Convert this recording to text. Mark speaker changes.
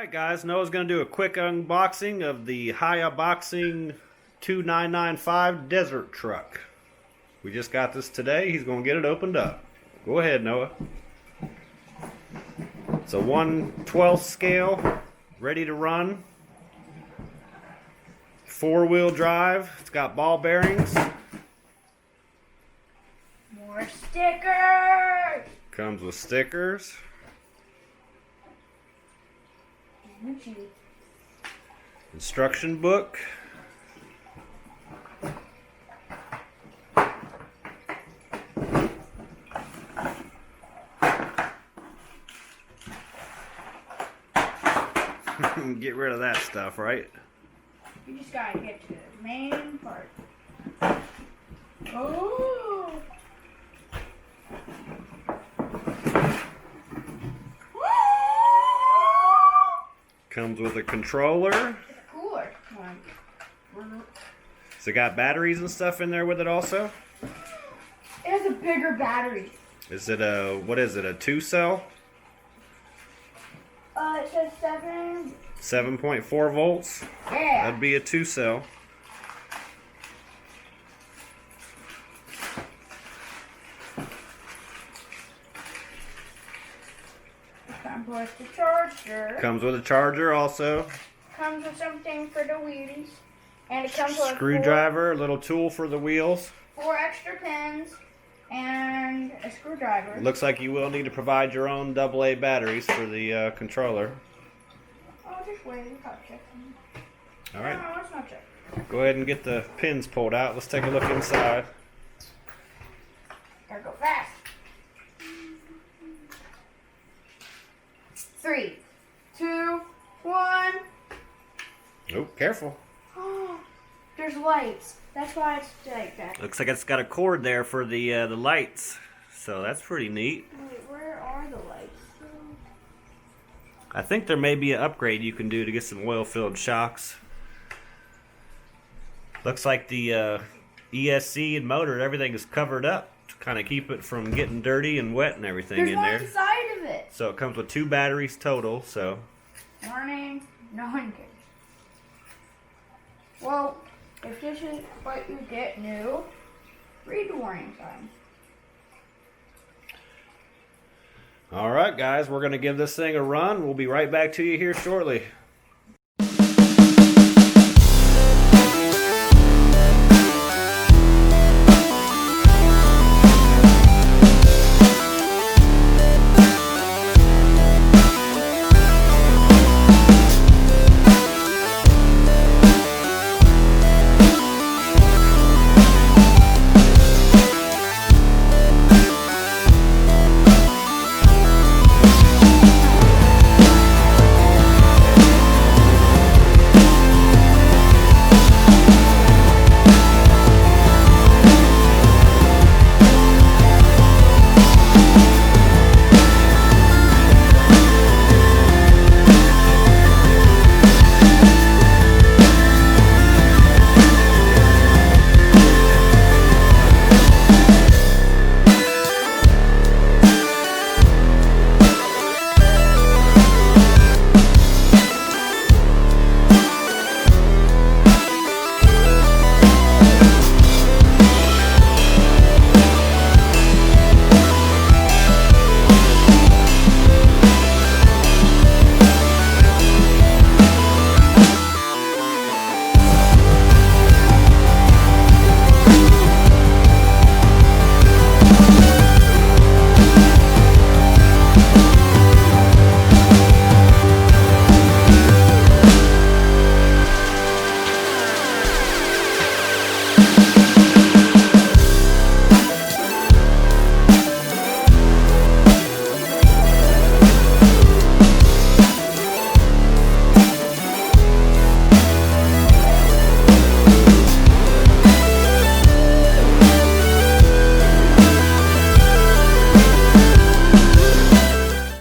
Speaker 1: Alright guys, Noah's going to do a quick unboxing of the Haiboxing 2995 desert truck. We just got this today. He's going to get it opened up. Go ahead, Noah. It's a 1/12 scale, ready to run. 4-wheel drive. It's got ball bearings.
Speaker 2: More stickers!
Speaker 1: Comes with stickers. Instruction book. Get rid of that stuff, right?
Speaker 2: You just gotta get to the main part. Oh!
Speaker 1: Comes with a controller.
Speaker 2: It's a cooler one.
Speaker 1: So it got batteries and stuff in there with it also?
Speaker 2: It has a bigger battery.
Speaker 1: Is it a, what is it, a 2-cell?
Speaker 2: It says 7.
Speaker 1: 7.4 volts?
Speaker 2: Yeah.
Speaker 1: That'd be a 2-cell.
Speaker 2: Comes with the charger.
Speaker 1: Comes with a charger also.
Speaker 2: Comes with something for the wheels. And it comes with
Speaker 1: Screwdriver, a little tool for the wheels.
Speaker 2: 4 extra pins. And a screwdriver.
Speaker 1: Looks like you will need to provide your own AA batteries for the controller.
Speaker 2: Oh, just wait. I'll check them.
Speaker 1: Alright.
Speaker 2: No, let's not check.
Speaker 1: Go ahead and get the pins pulled out. Let's take a look inside.
Speaker 2: Gotta go fast. 3, 2, 1.
Speaker 1: Oh, careful.
Speaker 2: Oh, there's lights. That's why it's like that.
Speaker 1: Looks like it's got a cord there for the lights. So that's pretty neat.
Speaker 2: Wait, where are the lights?
Speaker 1: I think there may be an upgrade you can do to get some oil-filled shocks. Looks like the ESC and motor, everything is covered up to kind of keep it from getting dirty and wet and everything
Speaker 2: There's
Speaker 1: in
Speaker 2: one
Speaker 1: there.
Speaker 2: inside of it.
Speaker 1: So it comes with 2 batteries total, so.
Speaker 2: Warning, no one cares. Well, if this is what you get new, read the warning sign.
Speaker 1: Alright guys, we're going to give this thing a run. We'll be right back to you here shortly.